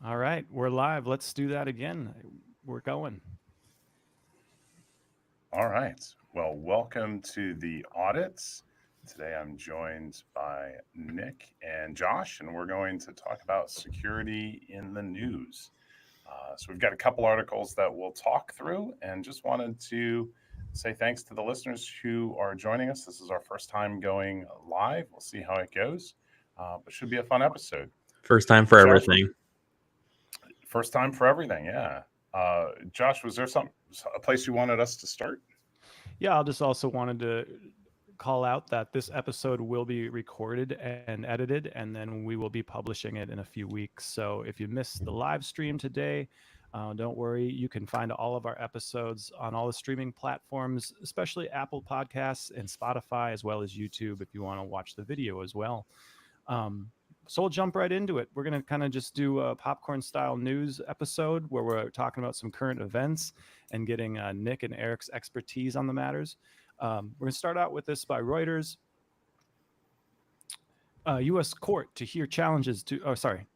All right, we're live. Let's do that again. We're going. All right. Well, welcome to the audits. Today I'm joined by Nick and Josh, and we're going to talk about security in the news. So we've got a couple articles that we'll talk through, and just wanted to say thanks to the listeners who are joining us. This is our first time going live. We'll see how it goes, but should be a fun episode. First time for Josh, everything. first time for everything, yeah. Josh, was there a place you wanted us to start? Yeah, I'll just also wanted to call out that this episode will be recorded and edited, and then we will be publishing it in a few weeks. So if you missed the live stream today, don't worry. You can find all of our episodes on all the streaming platforms, especially Apple Podcasts and Spotify, as well as YouTube if you want to watch the video as well. So we'll jump right into it. We're going to kind of just do a popcorn style news episode where we're talking about some current events and getting Nick and Eric's expertise on the matters. We're going to start out with this by Reuters. U.S. court to hear challenges to, oh, sorry,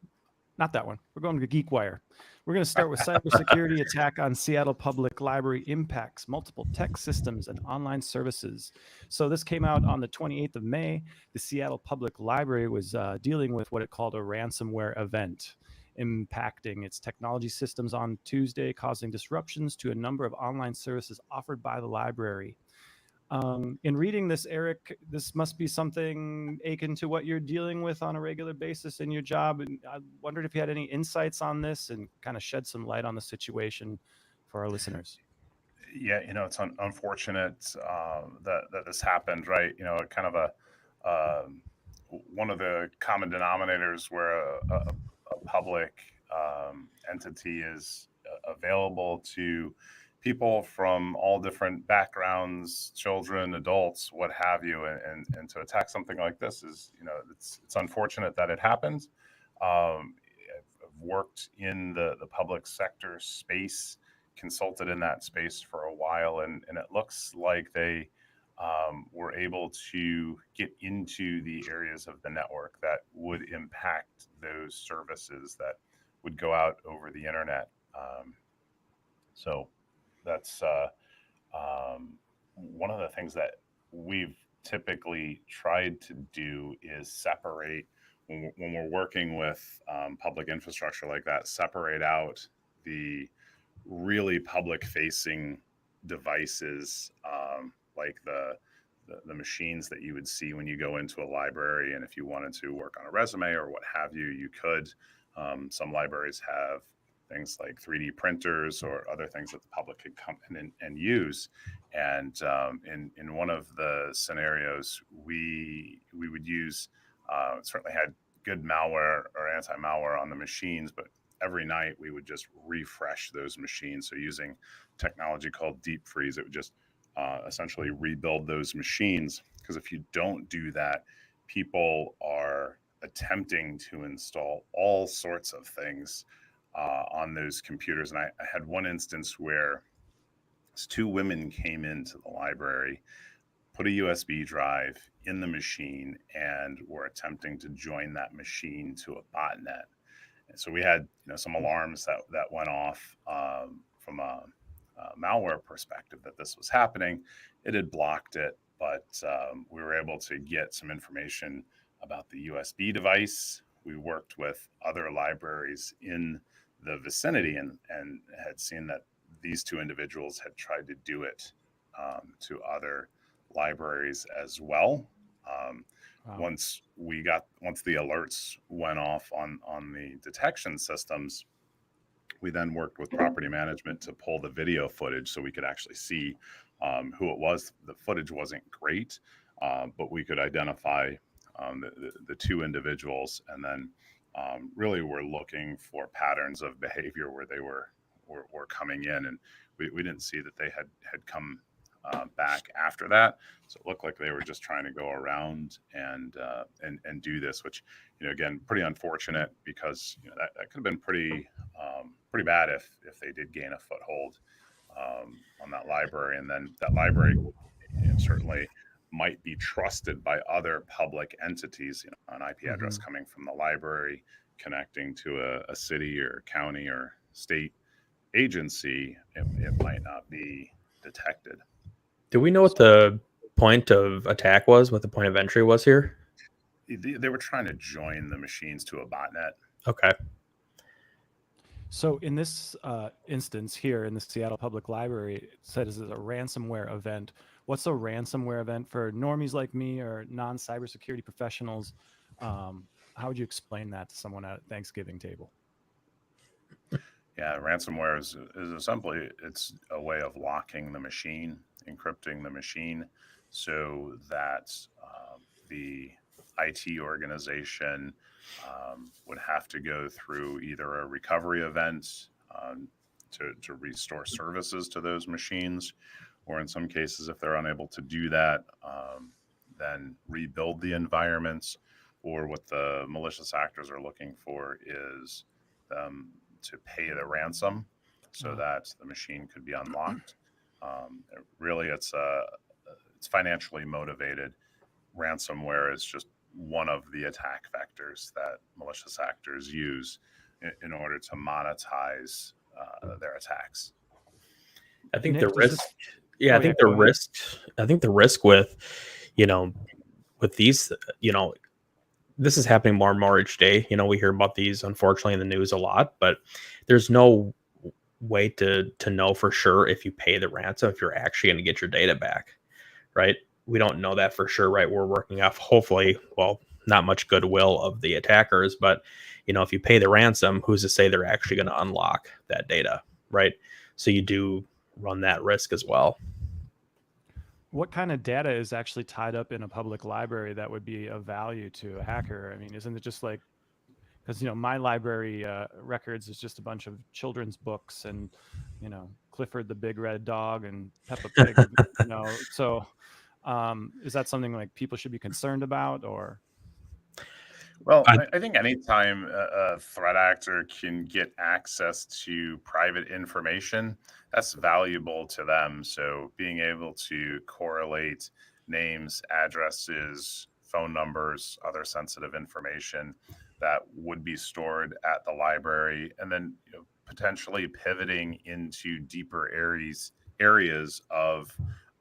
not that one. We're going to GeekWire. We're going to start with cybersecurity attack on Seattle Public Library impacts multiple tech systems and online services. So this came out on the 28th of May. The Seattle Public Library was dealing with what it called a ransomware event, impacting its technology systems on Tuesday, causing disruptions to a number of online services offered by the library. In reading this, Eric, this must be something akin to what you're dealing with on a regular basis in your job. And I wondered if you had any insights on this and kind of shed some light on the situation for our listeners. Yeah, it's unfortunate that this happened, right? Kind of um one of the common denominators where a public entity is available to people from all different backgrounds, children, adults, what have you, and to attack something like this is, it's unfortunate that it happens. I've worked in the public sector space, consulted in that space for a while, and it looks like they were able to get into the areas of the network that would impact those services that would go out over the internet. So that's one of the things that we've typically tried to do is separate when we're working with public infrastructure like that, separate out the really public facing devices, like the machines that you would see when you go into a library. And if you wanted to work on a resume or what have you, you could. Some libraries have things like 3D printers or other things that the public could come in and use. And in one of the scenarios, we would use, certainly had good malware or anti-malware on the machines, but every night we would just refresh those machines. So using technology called deep freeze, it would just essentially rebuild those machines. Because if you don't do that, people are attempting to install all sorts of things on those computers. And I had one instance where two women came into the library, put a USB drive in the machine, and were attempting to join that machine to a botnet. And so we had, some alarms that went off from a malware perspective that this was happening. It had blocked it, but we were able to get some information about the USB device. We worked with other libraries in the vicinity and had seen that these two individuals had tried to do it to other libraries as well. Um, Wow. once the alerts went off on the detection systems, we then worked with property management to pull the video footage so we could actually see who it was. The footage wasn't great, but we could identify the two individuals, and then really we're looking for patterns of behavior where they were coming in, and we didn't see that they had come back after that. So it looked like they were just trying to go around and do this, which, again, pretty unfortunate, because that could have been pretty bad if they did gain a foothold on that library, and then that library certainly might be trusted by other public entities, an IP address coming from the library connecting to a city or county or state agency, it might not be detected. Do we know what the point of attack was, what the point of entry was here? They were trying to join the machines to a botnet. Okay. So in this instance here in the Seattle Public Library, it says it's a ransomware event. What's a ransomware event for normies like me or non-cybersecurity professionals? How would you explain that to someone at a Thanksgiving table? Yeah, ransomware is simply, it's a way of locking the machine, encrypting the machine, so that the IT organization would have to go through either a recovery event to restore services to those machines, or in some cases, if they're unable to do that, then rebuild the environments. Or what the malicious actors are looking for is to pay the ransom so that the machine could be unlocked. Really, it's financially motivated. Ransomware is just one of the attack vectors that malicious actors use in order to monetize their attacks. I think Nick, the risk, Oh, I think the risk, I think the risk with, with these, this is happening more and more each day. We hear about these, unfortunately, in the news a lot, but there's no way to know for sure if you pay the ransom, if you're actually going to get your data back, right? We don't know that for sure, right? We're working off, hopefully, well, not much goodwill of the attackers, but if you pay the ransom, who's to say they're actually going to unlock that data, right? So you do run that risk as well. What kind of data is actually tied up in a public library that would be of value to a hacker? I mean, isn't it just like, because my library records is just a bunch of children's books and Clifford the Big Red Dog and Peppa Pig, so is that something like people should be concerned about? Or well, I think anytime a threat actor can get access to private information, that's valuable to them. So being able to correlate names, addresses, phone numbers, other sensitive information that would be stored at the library, and then potentially pivoting into deeper areas of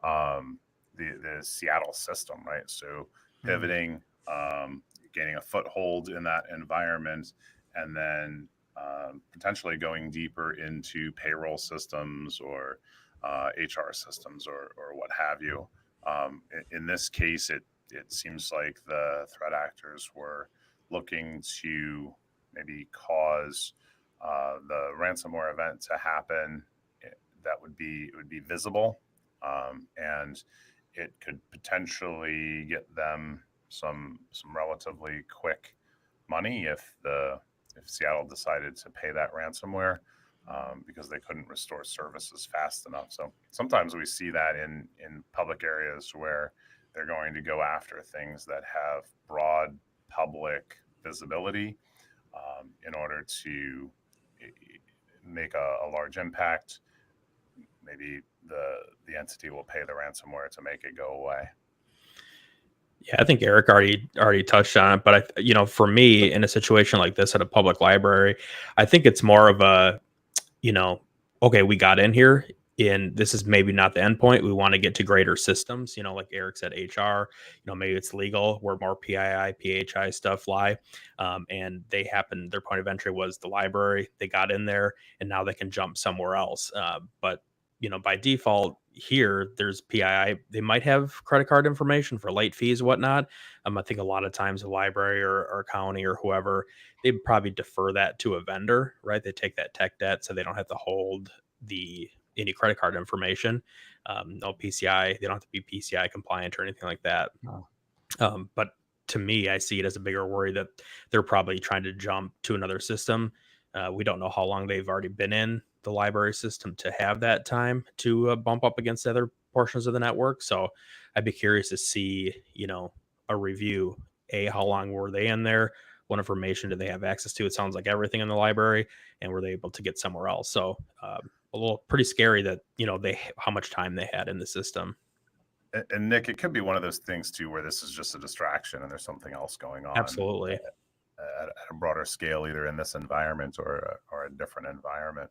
the Seattle system, right? So pivoting, gaining a foothold in that environment, and then potentially going deeper into payroll systems or HR systems or what have you. In this case, it seems like the threat actors were looking to maybe cause the ransomware event to happen. That would be visible, and it could potentially get them some relatively quick money if Seattle decided to pay that ransomware, because they couldn't restore services fast enough. So sometimes we see that in public areas where they're going to go after things that have broad public visibility in order to make a large impact. Maybe the entity will pay the ransomware to make it go away. Yeah, I think Eric already touched on it, but for me, in a situation like this at a public library, I think it's more of a, okay, we got in here, and this is maybe not the end point. We want to get to greater systems, like Eric said, HR, maybe it's legal where more PII, PHI stuff lie, and their point of entry was the library. They got in there, and now they can jump somewhere else. But by default here, there's PII. They might have credit card information for late fees, whatnot. I think a lot of times the library or county or whoever, they'd probably defer that to a vendor, right? They take that tech debt so they don't have to hold any credit card information. No PCI, they don't have to be PCI compliant or anything like that. But to me, I see it as a bigger worry that they're probably trying to jump to another system. We don't know how long they've already been in the library system to have that time to bump up against other portions of the network. So I'd be curious to see, a review. How long were they in there? What information did they have access to? It sounds like everything in the library, and were they able to get somewhere else? So a little pretty scary that, how much time they had in the system. And Nick, it could be one of those things too, where this is just a distraction and there's something else going on Absolutely. at a broader scale, either in this environment or a different environment.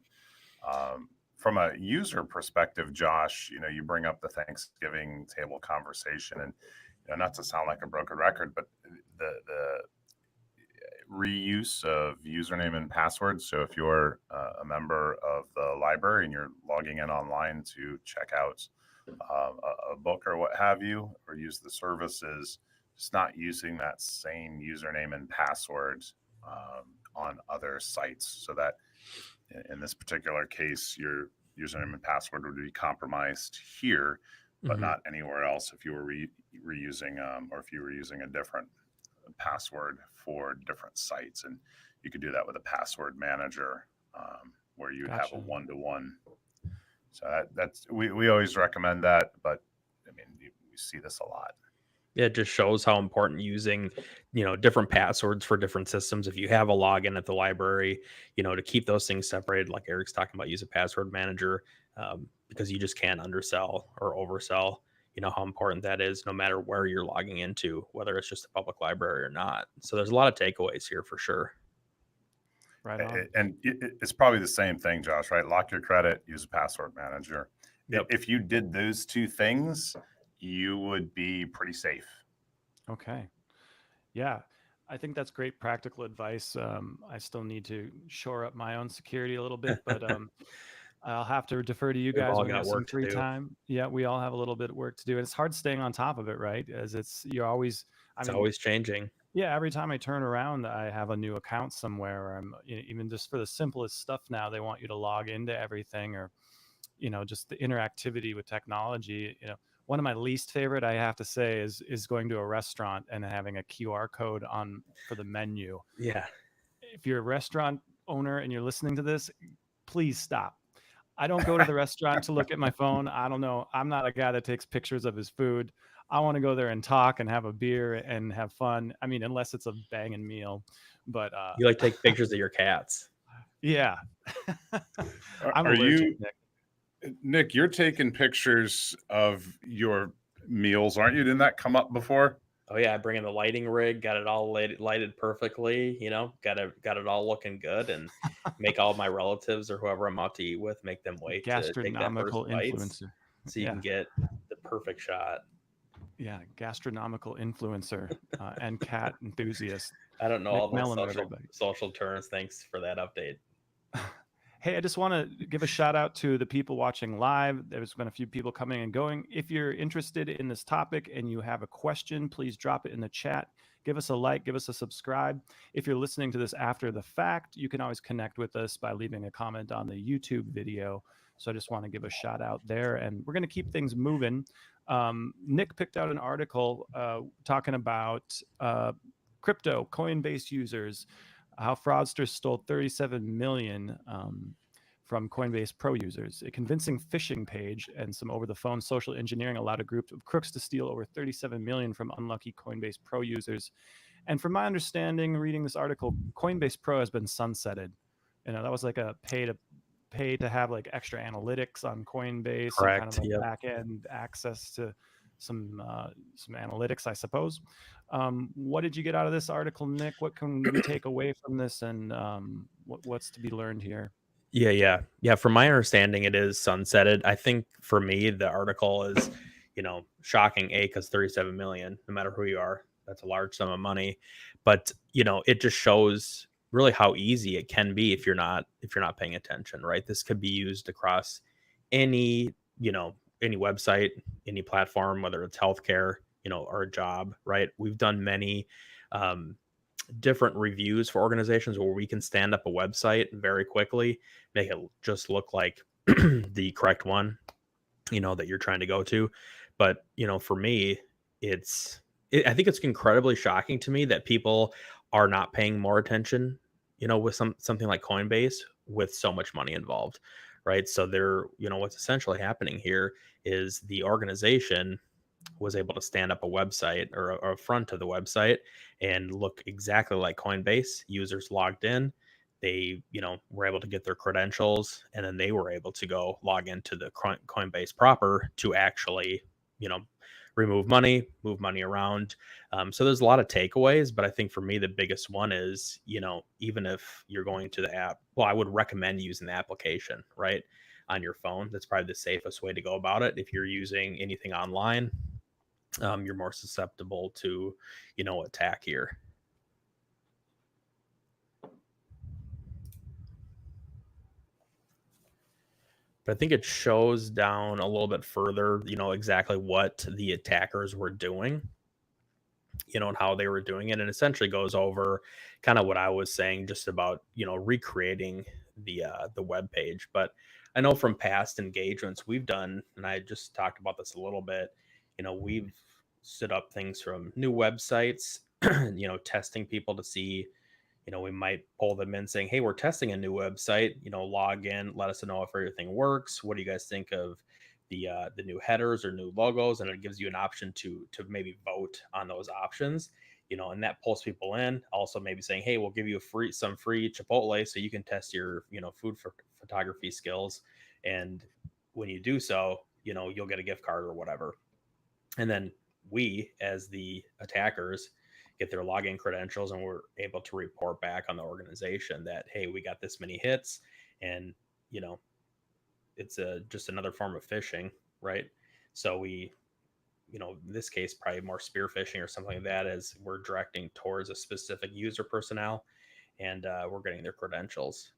From a user perspective, Josh, you bring up the Thanksgiving table conversation, and not to sound like a broken record, but the reuse of username and passwords. So if you're a member of the library and you're logging in online to check out a book or what have you, or use the services, just not using that same username and password on other sites, so that in this particular case, your username and password would be compromised here, but not anywhere else if you were reusing or if you were using a different password for different sites. And you could do that with a password manager where you'd have a one-to-one. So we always recommend that, but I mean, we see this a lot. It just shows how important using, different passwords for different systems. If you have a login at the library, to keep those things separated, like Eric's talking about, use a password manager, because you just can't undersell or oversell, how important that is, no matter where you're logging into, whether it's just a public library or not. So there's a lot of takeaways here for sure. Right on. And it's probably the same thing, Josh, right? Lock your credit, use a password manager. Yep. If you did those two things, you would be pretty safe. Okay. Yeah, I think that's great practical advice. I still need to shore up my own security a little bit, but I'll have to defer to you We've guys all when you got have some work to free do. time. Yeah, we all have a little bit of work to do, and it's hard staying on top of it, right? As you're always, It's always changing. yeah, every time I turn around, I have a new account somewhere. Or I'm even just for the simplest stuff now, they want you to log into everything, or just the interactivity with technology. One of my least favorite, I have to say, is going to a restaurant and having a QR code on for the menu. Yeah. If you're a restaurant owner and you're listening to this, please stop. I don't go to the restaurant to look at my phone. I don't know. I'm not a guy that takes pictures of his food. I want to go there and talk and have a beer and have fun. I mean, unless it's a banging meal, but You like take pictures of your cats. yeah. I'm Are allergic, you, Nick, you're taking pictures of your meals, aren't you? Didn't that come up before? Oh yeah, I bring in the lighting rig, got it all lighted perfectly, got it all looking good, and make all my relatives or whoever I'm out to eat with, make them wait to take that first gastronomical bite, influencer. so you can get the perfect shot. Yeah, gastronomical influencer and cat enthusiast. I don't know Nick all those Mellon, social terms. Thanks for that update. Hey, I just want to give a shout out to the people watching live. There's been a few people coming and going. If you're interested in this topic and you have a question, please drop it in the chat. Give us a like, give us a subscribe. If you're listening to this after the fact, you can always connect with us by leaving a comment on the YouTube video. So I just want to give a shout out there, and we're going to keep things moving. Nick picked out an article talking about crypto, Coinbase users, how fraudsters stole 37 million from Coinbase Pro users. A convincing phishing page and some over-the-phone social engineering allowed a group of crooks to steal over 37 million from unlucky Coinbase Pro users. And from my understanding, reading this article, Coinbase Pro has been sunsetted. That was like a pay to have like extra analytics on Coinbase. Correct. And kind of like back-end access to some analytics, I suppose. What did you get out of this article, Nick? What can we take away from this, and what's to be learned here? Yeah. From my understanding, it is sunsetted. I think for me, the article is, shocking. Because 37 million, no matter who you are, that's a large sum of money. But it just shows really how easy it can be if you're not paying attention. Right. This could be used across any website, any platform, whether it's healthcare, or a job. Right. We've done many different reviews for organizations where we can stand up a website very quickly, make it just look like the correct one, that you're trying to go to. But, for me, I think it's incredibly shocking to me that people are not paying more attention, with something like Coinbase with so much money involved. Right. So what's essentially happening here is the organization was able to stand up a website or a front of the website and look exactly like Coinbase. Users logged in, they were able to get their credentials, and then they were able to go log into the Coinbase proper to actually remove money, move money around. So there's a lot of takeaways, but I think for me, the biggest one is, even if you're going to the app, well, I would recommend using the application, right, on your phone. That's probably the safest way to go about it. If you're using anything online, you're more susceptible to, attack here. But I think it shows down a little bit further, exactly what the attackers were doing, and how they were doing it. And essentially goes over kind of what I was saying just about, recreating the web page. But I know from past engagements we've done, and I just talked about this a little bit, we've stood up things from new websites, testing people to see, we might pull them in saying, hey, we're testing a new website, log in, let us know if everything works. What do you guys think of the new headers or new logos? And it gives you an option to maybe vote on those options, and that pulls people in. Also maybe saying, hey, we'll give you some free Chipotle so you can test your, food photography skills. And when you do so, you'll get a gift card or whatever. And then we, as the attackers, get their login credentials, and we're able to report back on the organization that, hey, we got this many hits, and it's just another form of phishing, right? So we, in this case, probably more spear phishing or something like that, as we're directing towards a specific user personnel, and we're getting their credentials.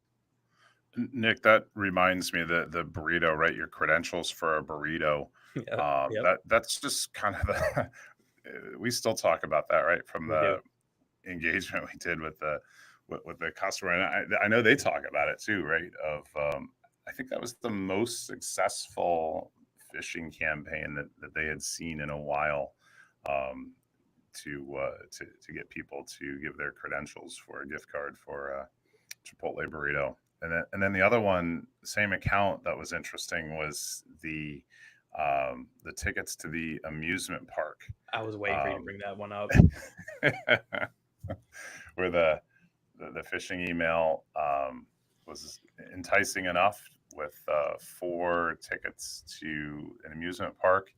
Nick, that reminds me that the burrito, right? Your credentials for a burrito. Yep. That's just kind of the we still talk about that, right? From the engagement we did with the customer, and I know they talk about it too, right? Of I think that was the most successful phishing campaign that they had seen in a while, to get people to give their credentials for a gift card for a Chipotle burrito. And then the other one, same account, that was interesting, was the tickets to the amusement park. I was waiting for you to bring that one up. Where the phishing email was enticing enough with 4 tickets to an amusement park,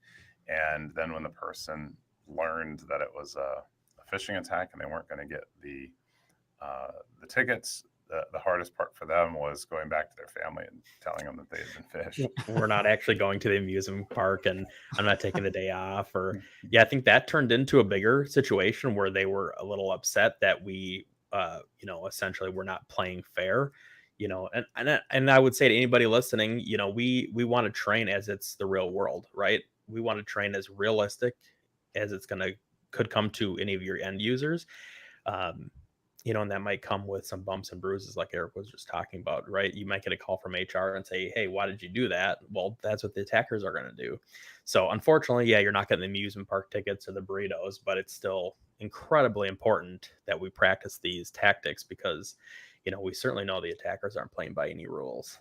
and then when the person learned that it was a phishing attack and they weren't going to get the tickets, the hardest part for them was going back to their family and telling them that they had been fished. We're not actually going to the amusement park, and I'm not taking the day off. Or I think that turned into a bigger situation where they were a little upset that we, essentially we're not playing fair, and I would say to anybody listening, we want to train as it's the real world, right? We want to train as realistic as could come to any of your end users. And that might come with some bumps and bruises, like Eric was just talking about, right? You might get a call from HR and say, hey, why did you do that? Well, that's what the attackers are going to do. So unfortunately, you're not getting the amusement park tickets or the burritos, but it's still incredibly important that we practice these tactics, because, we certainly know the attackers aren't playing by any rules.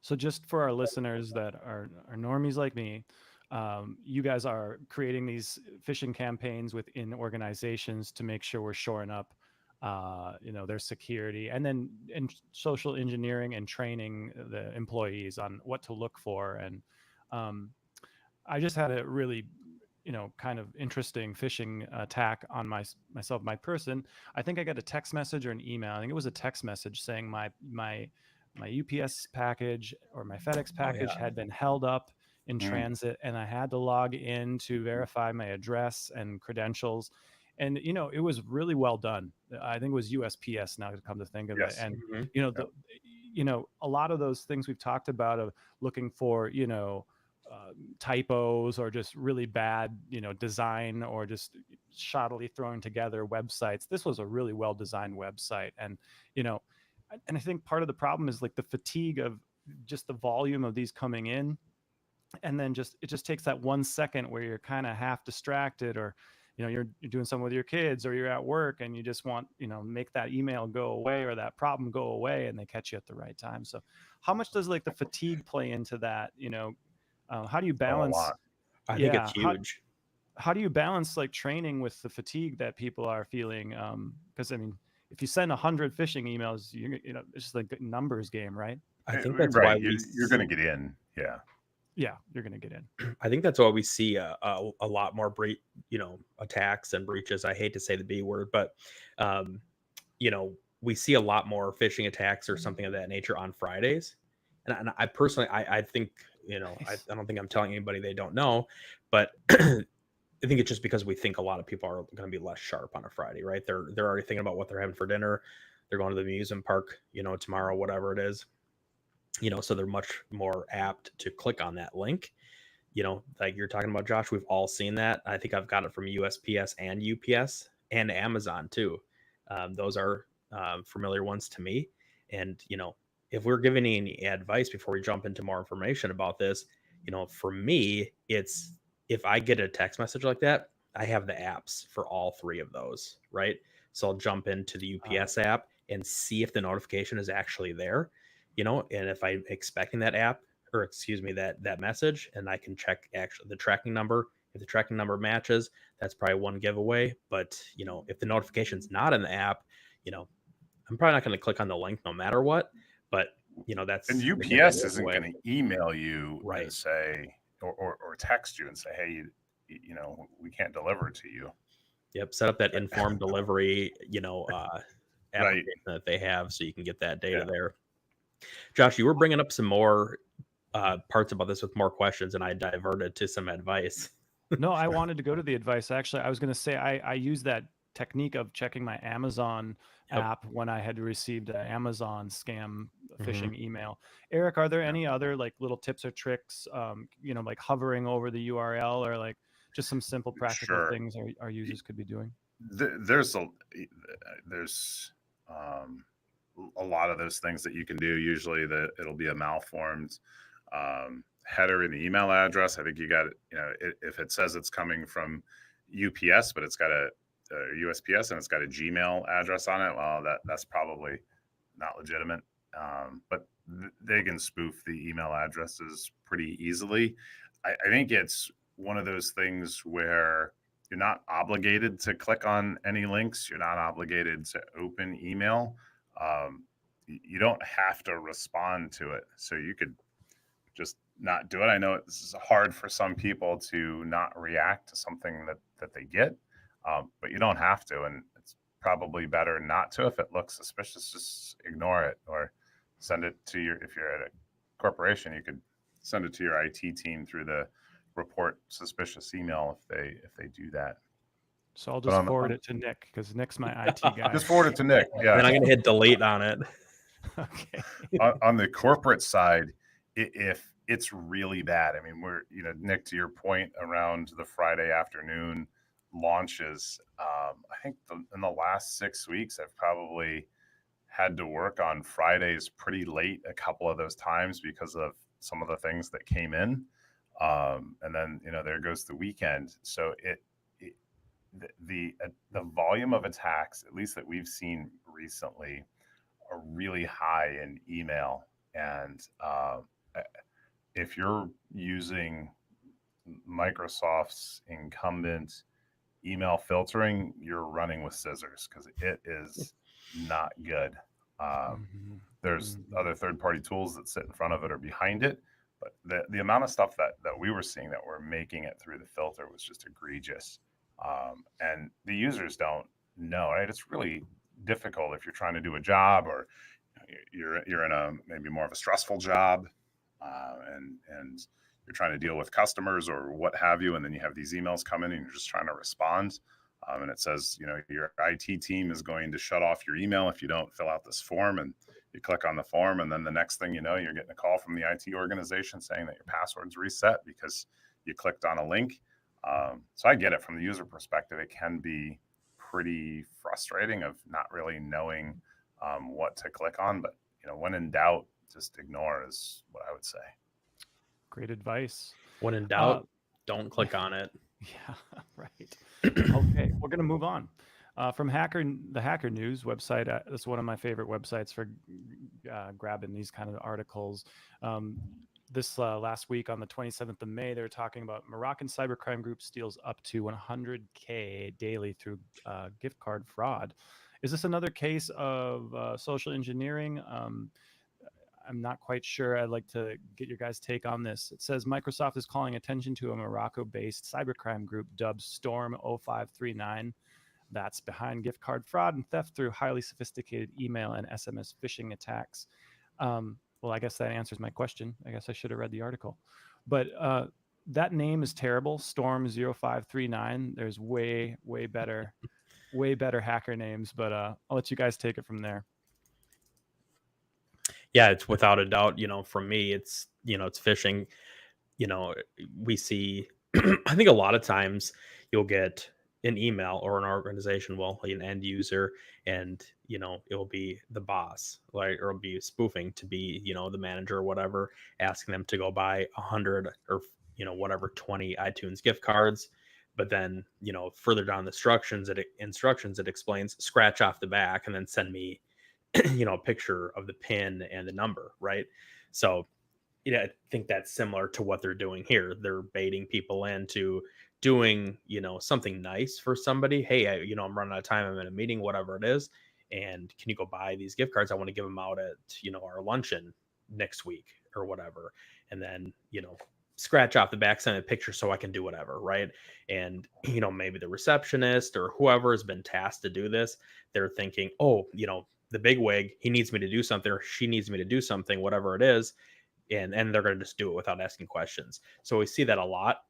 So just for our listeners that are normies like me, you guys are creating these phishing campaigns within organizations to make sure we're shoring up their security, and then social engineering and training the employees on what to look for. And I just had a really kind of interesting phishing attack on my person. I think I got a text message or an email. I think it was a text message saying my UPS package or my FedEx package had been held up in transit, and I had to log in to verify my address and credentials. And it was really well done. I think it was USPS, now to come to think of it. And a lot of those things we've talked about of looking for typos or just really bad design or just shoddily thrown together websites. This was a really well designed website, and I think part of the problem is like the fatigue of just the volume of these coming in, and then it just takes that 1 second where you're kind of half distracted, or you're doing something with your kids, or you're at work and you just want make that email go away or that problem go away, and they catch you at the right time. So how much does like the fatigue play into that? How do you balance? I think it's huge. How do you balance like training with the fatigue that people are feeling? Because I mean, if you send 100 phishing emails, it's just like a numbers game, right? I think that's right. why You're going to get in. Yeah. yeah, you're going to get in. I think that's why we see a lot more attacks and breaches. I hate to say the B word, but we see a lot more phishing attacks or something of that nature on Fridays. And I personally, I think, I don't think I'm telling anybody they don't know, but I think it's just because we think a lot of people are going to be less sharp on a Friday, right? They're already thinking about what they're having for dinner. They're going to the amusement park, tomorrow, whatever it is, so they're much more apt to click on that link. Like you're talking about, Josh, we've all seen that. I think I've got it from USPS and UPS and Amazon too. Those are familiar ones to me. And, if we're giving any advice before we jump into more information about this, for me, it's if I get a text message like that, I have the apps for all three of those, right? So I'll jump into the UPS app and see if the notification is actually there, and if I'm expecting that app, or excuse me, that message, and I can check actually the tracking number. If the tracking number matches, that's probably one giveaway. But if the notification's not in the app, I'm probably not going to click on the link no matter what. But that's And again, UPS a isn't giveaway. going to email you Right. and say or text you and say, hey, we can't deliver to you. Yep. Set up that informed delivery, application that they have, so you can get that data there. Josh, you were bringing up some more parts about this with more questions, and I diverted to some advice. No, I wanted to go to the advice. Actually, I was going to say I use that technique of checking my Amazon app when I had received an Amazon scam phishing email. Eric, are there any other like little tips or tricks, like hovering over the URL, or like just some simple practical things our users could be doing? There's a lot of those things that you can do. Usually it'll be a malformed header in the email address. I think you got, if it says it's coming from UPS, but it's got a USPS and it's got a Gmail address on it, well, that's probably not legitimate. But they can spoof the email addresses pretty easily. I think it's one of those things where you're not obligated to click on any links. You're not obligated to open email. You don't have to respond to it. So you could just not do it. I know it's hard for some people to not react to something that they get, but you don't have to. And it's probably better not to. If it looks suspicious, just ignore it or send it to if you're at a corporation, you could send it to your IT team through the report suspicious email if they do that. So I'll just forward it to Nick, because Nick's my IT guy. Just forward it to Nick. Yeah. Then I'm going to hit delete on it. Okay. On the corporate side, if it's really bad, I mean, Nick, to your point around the Friday afternoon launches, I think in the last 6 weeks, I've probably had to work on Fridays pretty late a couple of those times because of some of the things that came in. And then, there goes the weekend. So the volume of attacks, at least that we've seen recently, are really high in email. And if you're using Microsoft's incumbent email filtering, you're running with scissors, because it is not good. There's other third-party tools that sit in front of it or behind it, but the amount of stuff that we were seeing that were making it through the filter was just egregious. And the users don't know, right? It's really difficult if you're trying to do a job, or you're in a maybe more of a stressful job, and you're trying to deal with customers or what have you, and then you have these emails come in and you're just trying to respond, and it says, your IT team is going to shut off your email if you don't fill out this form, and you click on the form, and then the next thing you know, you're getting a call from the IT organization saying that your password's reset because you clicked on a link. So I get it from the user perspective. It can be pretty frustrating of not really knowing what to click on, but when in doubt, just ignore is what I would say. Great advice. When in doubt, don't click on it. Yeah, right. Okay, we're going to move on. From the Hacker News website, that's one of my favorite websites for grabbing these kind of articles. This last week on the 27th of May, they were talking about Moroccan cybercrime group steals up to $100K daily through gift card fraud. Is this another case of social engineering? I'm not quite sure. I'd like to get your guys' take on this. It says Microsoft is calling attention to a Morocco-based cybercrime group dubbed Storm 0539 that's behind gift card fraud and theft through highly sophisticated email and SMS phishing attacks. Well, I guess that answers my question. I guess I should have read the article. But that name is terrible, Storm 0539. There's way better hacker names, but I'll let you guys take it from there. Yeah, it's without a doubt, for me, it's, it's phishing. We see, I think a lot of times you'll get an email or an organization, well, an end user, and, it'll be the boss, like, or it'll be spoofing to be, the manager or whatever, asking them to go buy 100 or, whatever, 20 iTunes gift cards. But then, further down the instructions, it explains scratch off the back and then send me a picture of the pin and the number, right? So I think that's similar to what they're doing here. They're baiting people into doing something nice for somebody. Hey, I'm running out of time, I'm in a meeting, whatever it is, and can you go buy these gift cards? I want to give them out at our luncheon next week or whatever. And then scratch off the back, send a picture so I can do whatever, right? And maybe the receptionist or whoever has been tasked to do this, they're thinking, oh, the big wig, he needs me to do something, or she needs me to do something, whatever it is. And they're going to just do it without asking questions. So we see that a lot.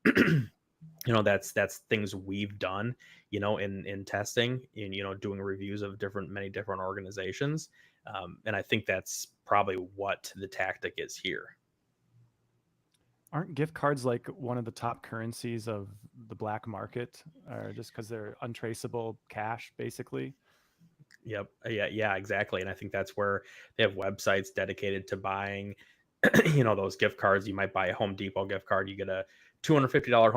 That's things we've done, in testing, in, doing reviews of many different organizations. And I think that's probably what the tactic is here. Aren't gift cards like one of the top currencies of the black market, or just because they're untraceable cash, basically? Yep. Yeah, exactly. And I think that's where they have websites dedicated to buying, those gift cards. You might buy a Home Depot gift card, you get a $250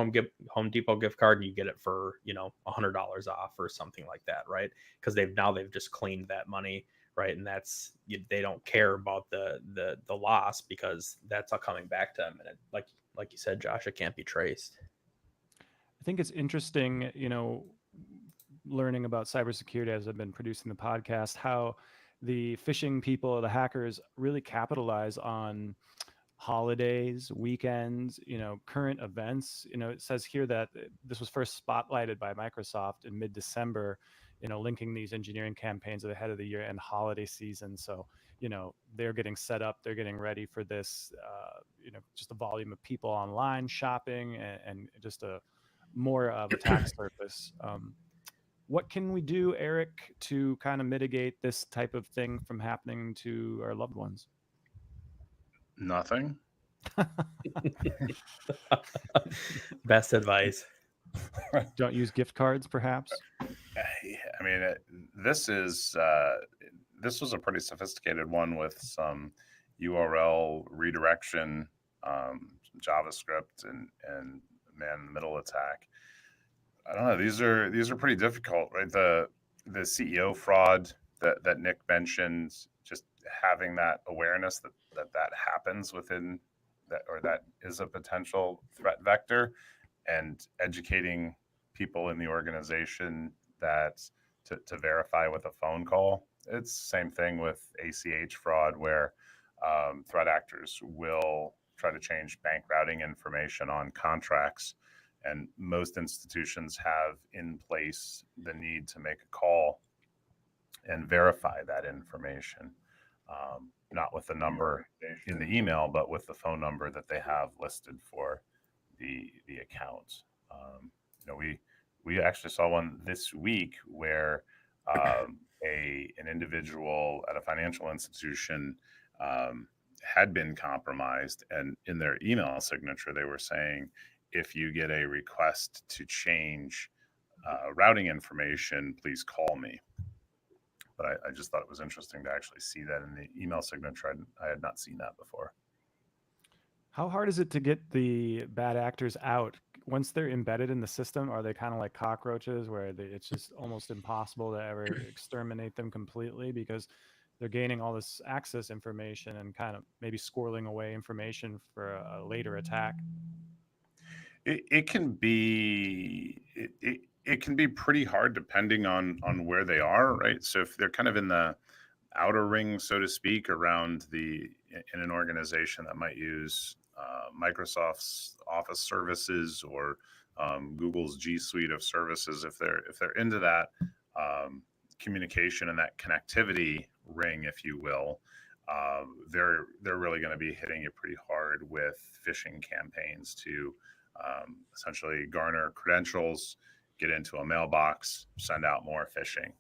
Home Depot gift card, and you get it for, $100 off or something like that, right? Because they've just cleaned that money, right? And they don't care about the loss, because that's all coming back to them. And like you said, Josh, it can't be traced. I think it's interesting, learning about cybersecurity as I've been producing the podcast, how the phishing people, the hackers, really capitalize on holidays, weekends, current events. It says here that this was first spotlighted by Microsoft in mid-December, linking these engineering campaigns at the head of the year and holiday season. So, they're getting set up, they're getting ready for this, just a volume of people online shopping and just a more of attack surface. What can we do, Eric, to kind of mitigate this type of thing from happening to our loved ones? Nothing. Best advice. Don't use gift cards, perhaps? I mean, this was a pretty sophisticated one with some URL redirection, JavaScript, and man-in-the-middle attack. I don't know. These are pretty difficult, right? The CEO fraud that Nick mentioned, just having that awareness that happens within that, or that is a potential threat vector, and educating people in the organization that to verify with a phone call. It's the same thing with ACH fraud, where threat actors will try to change bank routing information on contracts. And most institutions have in place the need to make a call and verify that information, not with the number in the email, but with the phone number that they have listed for the account. We actually saw one this week where an individual at a financial institution had been compromised, and in their email signature they were saying, if you get a request to change routing information, please call me. But I just thought it was interesting to actually see that in the email signature. I had not seen that before. How hard is it to get the bad actors out? Once they're embedded in the system, are they kind of like cockroaches, where it's just almost impossible to ever exterminate them completely, because they're gaining all this access information and kind of maybe squirreling away information for a later attack? It can be it can be pretty hard depending on where they are, right? So if they're kind of in the outer ring, so to speak, around in an organization that might use Microsoft's Office services or Google's G Suite of services. If they're into that communication and that connectivity ring, if you will, they're really going to be hitting you pretty hard with phishing campaigns to essentially garner credentials, get into a mailbox, send out more phishing.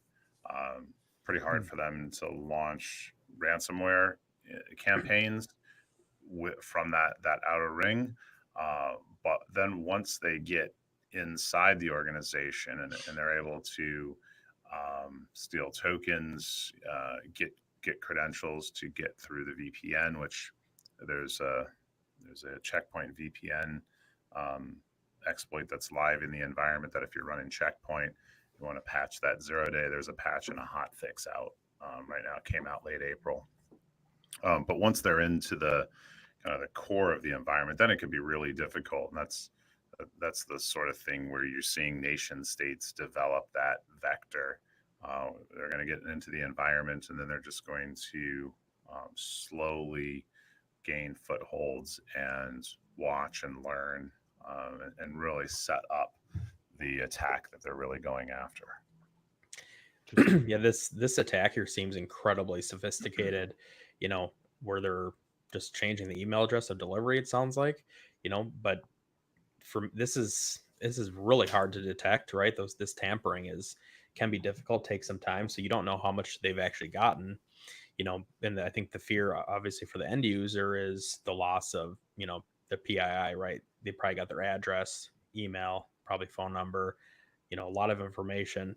Pretty hard for them to launch ransomware campaigns from that outer ring. But then once they get inside the organization and they're able to steal tokens, get credentials to get through the VPN, which there's a Checkpoint VPN exploit that's live in the environment that if you're running Checkpoint, you want to patch that 0-day. There's a patch and a hot fix out right now. It came out late April. But once they're into the kind of the core of the environment, then it could be really difficult. And that's the sort of thing where you're seeing nation states develop that vector. They're going to get into the environment, and then they're just going to slowly gain footholds and watch and learn and really set up the attack that they're really going after. Yeah, this attack here seems incredibly sophisticated, where they're just changing the email address of delivery, it sounds like, but this is really hard to detect, right? This tampering can be difficult, take some time, so you don't know how much they've actually gotten, and I think the fear obviously for the end user is the loss of, the PII, right? They probably got their address, email, probably phone number, a lot of information,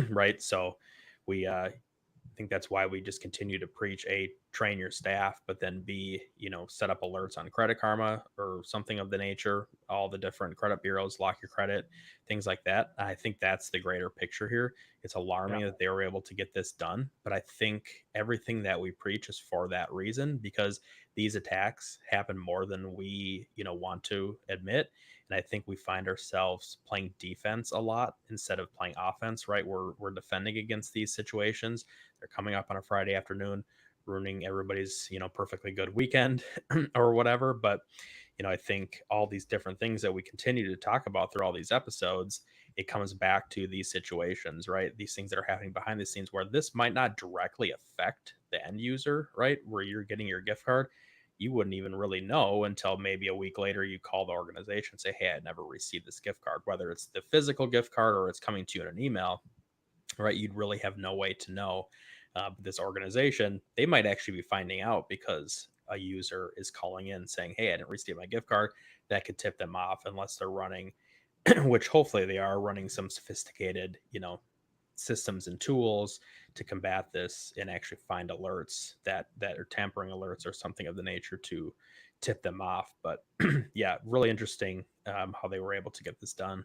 right? So we think that's why we just continue to preach train your staff, but then B, set up alerts on Credit Karma or something of the nature, all the different credit bureaus, lock your credit, things like that. I think that's the greater picture here. It's alarming that they were able to get this done, but I think everything that we preach is for that reason, because these attacks happen more than we, want to admit. And I think we find ourselves playing defense a lot instead of playing offense, right? We're defending against these situations. They're coming up on a Friday afternoon, ruining everybody's, perfectly good weekend or whatever. But, I think all these different things that we continue to talk about through all these episodes, it comes back to these situations, right? These things that are happening behind the scenes where this might not directly affect the end user, right? Where you're getting your gift card, you wouldn't even really know until maybe a week later you call the organization and say, hey, I never received this gift card, whether it's the physical gift card or it's coming to you in an email, right? You'd really have no way to know. But this organization, they might actually be finding out because a user is calling in saying, hey, I didn't receive my gift card. That could tip them off unless they're running, which hopefully they are running some sophisticated, systems and tools to combat this and actually find alerts that are tampering alerts or something of the nature to tip them off. But yeah, really interesting how they were able to get this done.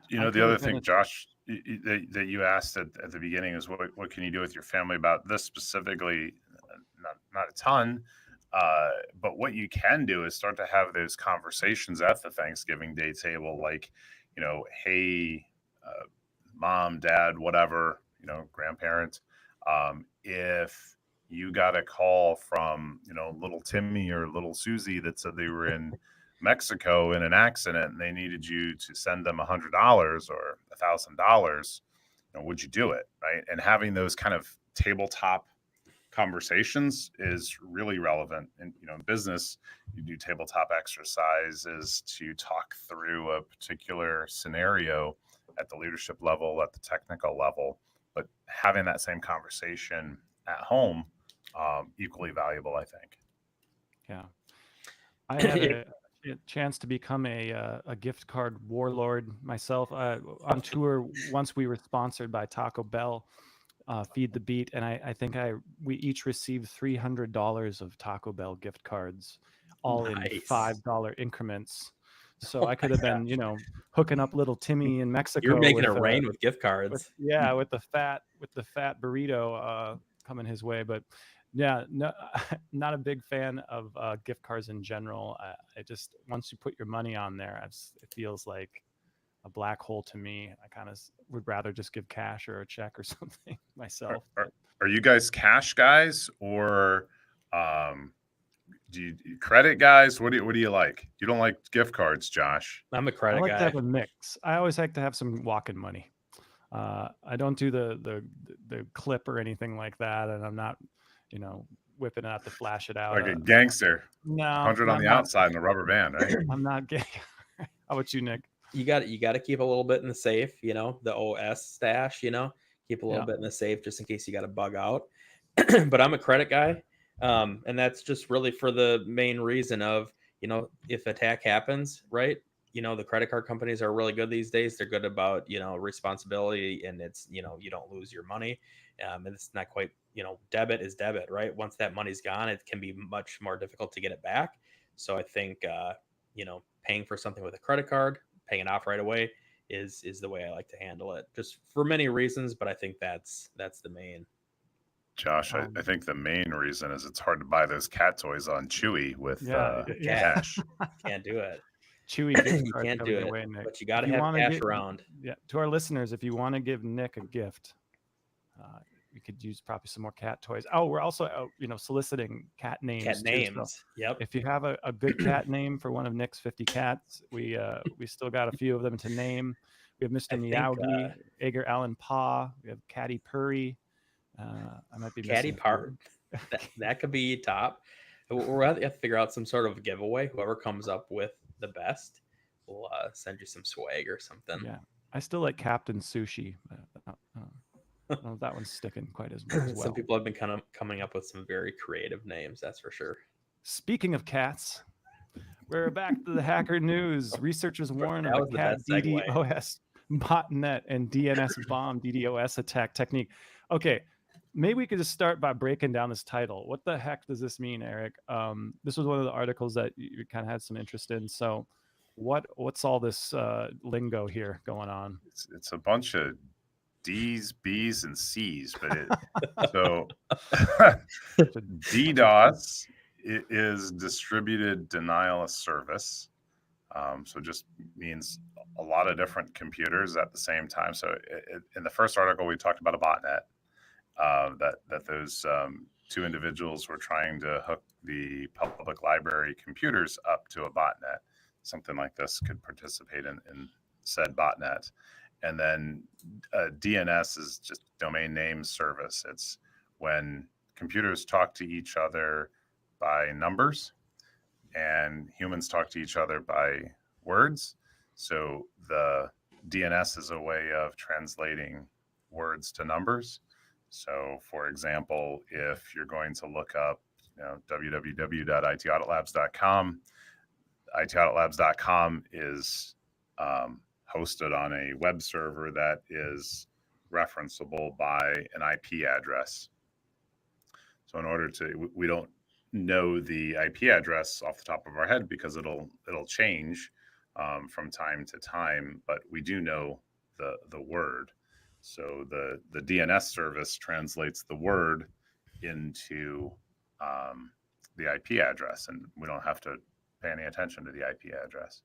The other thing, Josh, that you asked at the beginning is what can you do with your family about this specifically? Not a ton, but what you can do is start to have those conversations at the Thanksgiving Day table, like, hey, mom, dad, whatever, grandparent, if you got a call from, little Timmy or little Susie that said they were in Mexico in an accident and they needed you to send them $100 or $1,000, would you do it? Right. And having those kind of tabletop conversations is really relevant. And, in business, you do tabletop exercises to talk through a particular scenario at the leadership level, at the technical level, but having that same conversation at home, equally valuable, I think. Yeah. I had a chance to become a gift card warlord myself on tour. Once we were sponsored by Taco Bell, Feed the Beat, and I think we each received $300 of Taco Bell gift cards, all in $5 increments. So I could have been, hooking up little Timmy in Mexico. You're making it rain with gift cards. with the fat burrito coming his way. But yeah, no, not a big fan of gift cards in general. I just, once you put your money on there, it feels like a black hole to me. I kind of would rather just give cash or a check or something myself. are you guys cash guys or do you credit guys? What do you like? You don't like gift cards, Josh? I'm a I credit like to guy. have a mix. I always like to have some walk-in money. I don't do the clip or anything like that, and I'm not, whipping it out to flash it out. Like a gangster, No, 100 on I'm the not. outside and a rubber band, right? I'm not gay. How about you, Nick? You got to keep a little bit in the safe, the OS stash, keep a little Yeah. bit in the safe just in case you got to bug out. But I'm a credit guy. And that's just really for the main reason of, if attack happens, right? The credit card companies are really good these days. They're good about, responsibility, and it's, you don't lose your money. And it's not quite, debit is debit, right? Once that money's gone, it can be much more difficult to get it back. So I think, paying for something with a credit card, paying it off right away is the way I like to handle it, just for many reasons. But I think that's the main. Josh, I think the main reason is it's hard to buy those cat toys on Chewy with cash. Can't do it. Chewy gift You card can't coming do your it, way, Nick. but you got to If you have wanna cash get- around. Yeah, to our listeners, if you want to give Nick a gift, we could use probably some more cat toys. Oh, we're also soliciting cat names. Cat too, names. so Yep. if you have a good cat name for one of Nick's 50 cats, we still got a few of them to name. We have Mr. Meowgi, Edgar Allan Poe. We have Catty Purry. I might be Catty missing a Part. few. That could be top. We'll have to figure out some sort of giveaway. Whoever comes up with the best, we'll send you some swag or something. Yeah, I still like Captain Sushi. I don't know if that one's sticking quite as well. Some people have been kind of coming up with some very creative names, that's for sure. Speaking of cats, we're back to the hacker news. Researchers warn That of was a the cat best segue. DDoS botnet and DNS bomb DDoS attack technique. Okay, maybe we could just start by breaking down this title. What the heck does this mean, Eric? This was one of the articles that you kind of had some interest in. So what's all this lingo here going on? It's a bunch of D's, B's, and C's, but so DDoS is distributed denial of service. So it just means a lot of different computers at the same time. So in the first article, we talked about a botnet, that those two individuals were trying to hook the public library computers up to a botnet. Something like this could participate in said botnet. And then DNS is just domain name service. It's when computers talk to each other by numbers and humans talk to each other by words. So the DNS is a way of translating words to numbers. So for example, if you're going to look up www.itaudit.labs.com, itaudit.labs.com is hosted on a web server that is referenceable by an IP address. So in order to, we don't know the IP address off the top of our head because it'll change from time to time, but we do know the word. So the DNS service translates the word into the IP address, and we don't have to pay any attention to the IP address.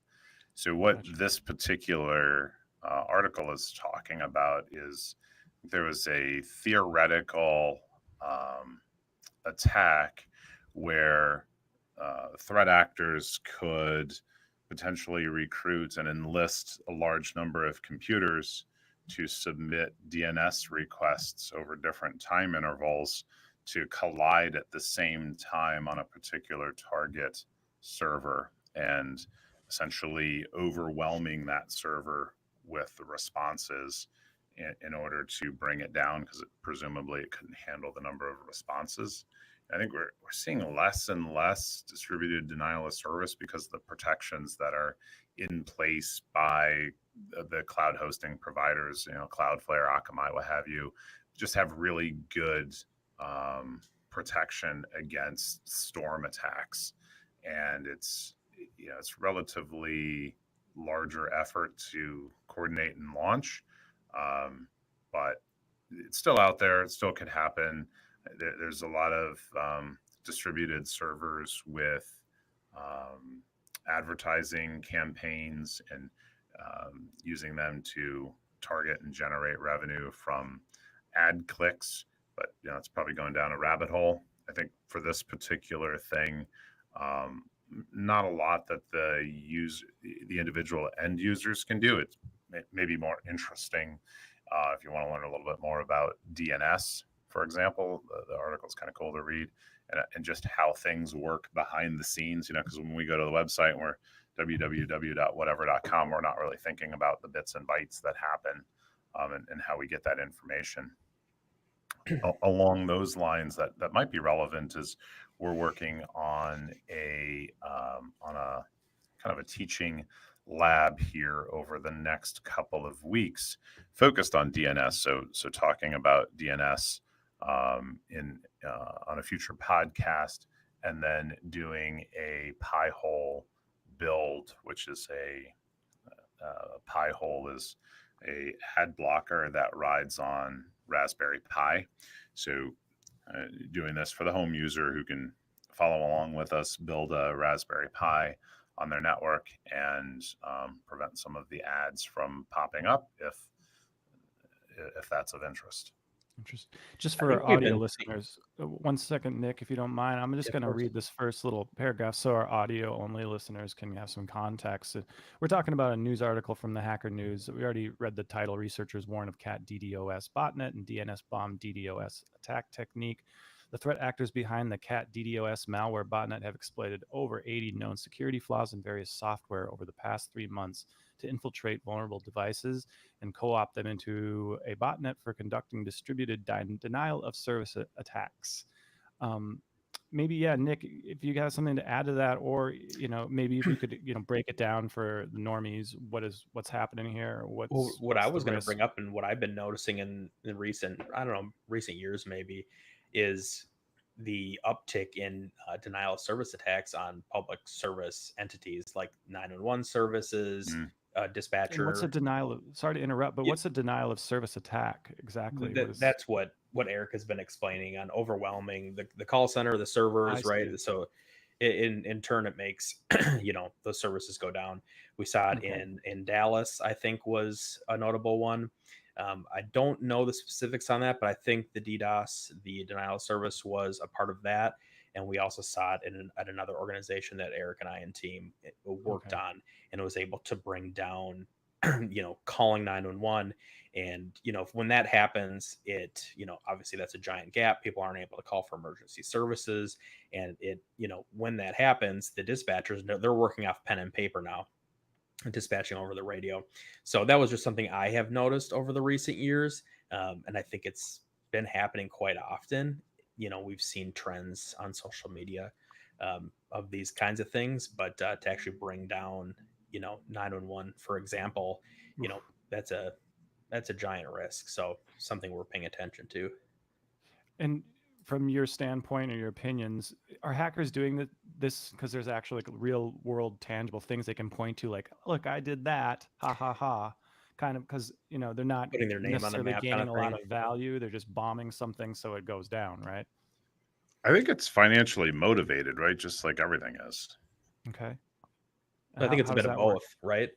So what this particular article is talking about is there was a theoretical attack where threat actors could potentially recruit and enlist a large number of computers to submit DNS requests over different time intervals to collide at the same time on a particular target server, and essentially overwhelming that server with the responses in order to bring it down, because presumably it couldn't handle the number of responses. I think we're seeing less and less distributed denial of service because the protections that are in place by the cloud hosting providers, Cloudflare, Akamai, what have you, just have really good protection against storm attacks. And it's relatively larger effort to coordinate and launch, but it's still out there. It still could happen. There's a lot of distributed servers with advertising campaigns and using them to target and generate revenue from ad clicks but it's probably going down a rabbit hole. I think for this particular thing, not a lot that the individual end users can do. It's maybe more interesting if you want to learn a little bit more about DNS, for example. The article is kind of cool to read, and just how things work behind the scenes. Because when we go to the website and we're www.whatever.com, we're not really thinking about the bits and bytes that happen and how we get that information. Along those lines, that might be relevant is we're working on a kind of a teaching lab here over the next couple of weeks, focused on DNS. So talking about DNS in on a future podcast, and then doing a Pi-hole build, which is a Pi-hole is a ad blocker that rides on Raspberry Pi. So doing this for the home user who can follow along with us, build a Raspberry Pi on their network, and prevent some of the ads from popping up if that's of interest. Interesting. Just for our audio listeners, 1 second, Nick, if you don't mind, I'm just going to read this first little paragraph so our audio only listeners can have some context. We're talking about a news article from the Hacker News. We already read the title: Researchers warn of cat DDoS botnet and DNS bomb DDoS attack technique. The threat actors behind the cat DDoS malware botnet have exploited over 80 known security flaws in various software over the past 3 months to infiltrate vulnerable devices and co-opt them into a botnet for conducting distributed denial of service attacks. Maybe, Nick, if you got something to add to that, or maybe if you could break it down for the normies, what's happening here, what I was going to bring up, and what I've been noticing in recent years maybe, is the uptick in denial of service attacks on public service entities like 911 services, dispatcher. And what's a denial of? Sorry to interrupt, but what's a denial of service attack exactly? That's what Eric has been explaining on overwhelming the call center, the servers, right? So in turn, it makes those services go down. We saw it in Dallas, I think, was a notable one. I don't know the specifics on that, but I think the DDoS, the denial of service, was a part of that. And we also saw it at another organization that Eric and I and team worked on, and it was able to bring down, calling 911. And, when that happens, it, obviously that's a giant gap. People aren't able to call for emergency services. And it, when that happens, the dispatchers, they're working off pen and paper now, dispatching over the radio. So that was just something I have noticed over the recent years. And I think it's been happening quite often. We've seen trends on social media of these kinds of things, but to actually bring down, 911, for example, that's a giant risk. So something we're paying attention to. And from your standpoint or your opinions, are hackers doing this because there's actually like real world tangible things they can point to, like, look, I did that, ha ha ha, kind of, because they're not putting their name on the map, gaining a lot of value. They're just bombing something so it goes down, right? I think it's financially motivated, right? Just like everything is. Okay. I think it's a bit of both, right?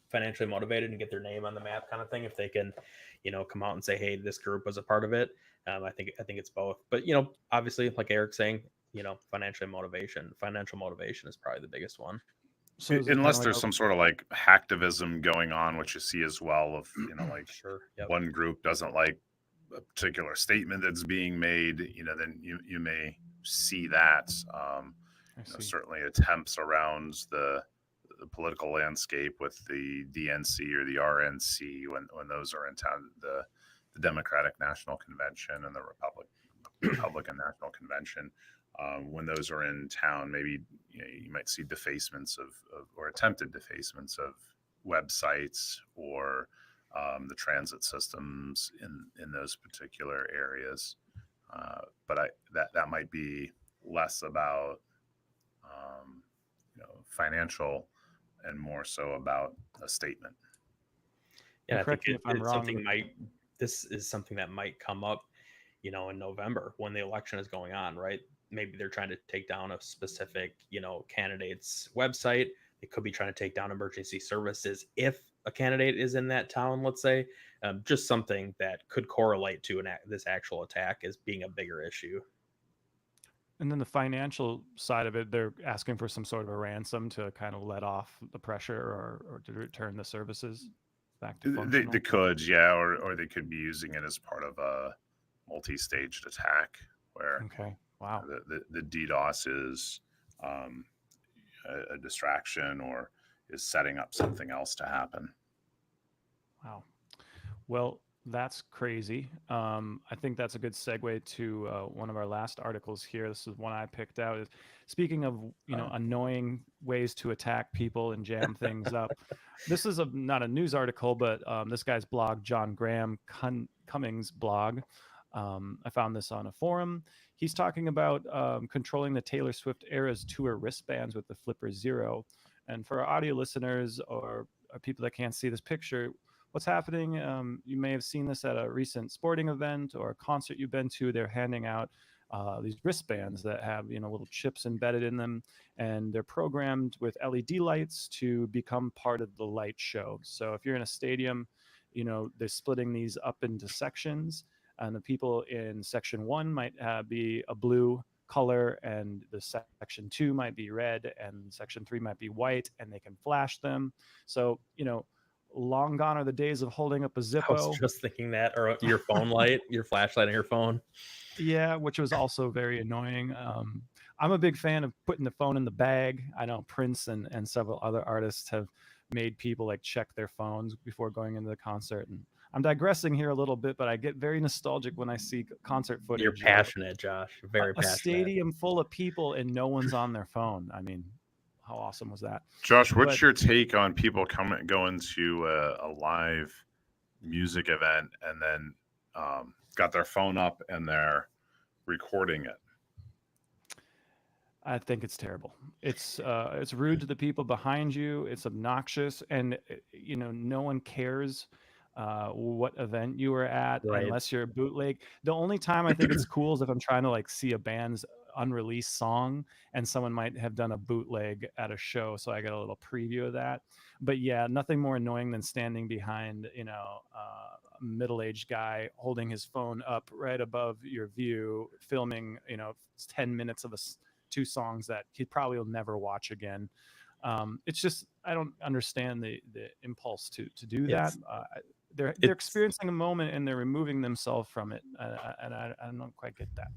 Financially motivated and get their name on the map, kind of thing. If they can, come out and say, "Hey, this group was a part of it," I think it's both. But obviously, like Eric's saying, financial motivation is probably the biggest one. So unless there's some sort of like hacktivism going on, which you see as well, of like one group doesn't like a particular statement that's being made, then you may see that. Certainly attempts around the political landscape with the DNC or the RNC when those are in town, the Democratic National Convention and the Republican National Convention. When those are in town, maybe you might see defacements of or attempted defacements of websites or the transit systems in those particular areas. But that might be less about financial and more so about a statement. Yeah, I think this is something that might come up, in November when the election is going on, right? Maybe they're trying to take down a specific, candidate's website. They could be trying to take down emergency services if a candidate is in that town, let's say, just something that could correlate to this actual attack as being a bigger issue. And then the financial side of it, they're asking for some sort of a ransom to kind of let off the pressure or to return the services back to functional. They could, yeah, or they could be using it as part of a multi-staged attack where Okay. Wow. the DDoS is a distraction or is setting up something else to happen. Wow. Well, that's crazy. I think that's a good segue to one of our last articles here. This is one I picked out. Speaking of, annoying ways to attack people and jam things up. This is not a news article, but this guy's blog, John Graham Cummings' blog. I found this on a forum. He's talking about controlling the Taylor Swift Eras Tour wristbands with the Flipper Zero. And for our audio listeners or people that can't see this picture, what's happening, you may have seen this at a recent sporting event or a concert you've been to. They're handing out these wristbands that have little chips embedded in them, and they're programmed with LED lights to become part of the light show. So if you're in a stadium, they're splitting these up into sections, and the people in section 1 might be a blue color, and the section 2 might be red, and section 3 might be white, and they can flash them. So long gone are the days of holding up a Zippo. I was just thinking that, or your phone light, your flashlight on your phone. Yeah, which was also very annoying. I'm a big fan of putting the phone in the bag. I know Prince and several other artists have made people like check their phones before going into the concert. And I'm digressing here a little bit, but I get very nostalgic when I see concert footage. You're passionate, Josh. You're very passionate. A stadium full of people and no one's on their phone. I mean, how awesome was that? Josh, what's your take on people going to a live music event and then got their phone up and they're recording it? I think it's terrible. It's rude to the people behind you. It's obnoxious, and no one cares what event you were at, right, unless you're a bootleg. The only time I think it's cool is if I'm trying to see a band's unreleased song and someone might have done a bootleg at a show, so I get a little preview of that. But yeah, nothing more annoying than standing behind a middle-aged guy holding his phone up right above your view, filming 10 minutes of 2 songs that he probably will never watch again. It's just, I don't understand the impulse to do that. They're experiencing a moment and they're removing themselves from it, and I don't quite get that.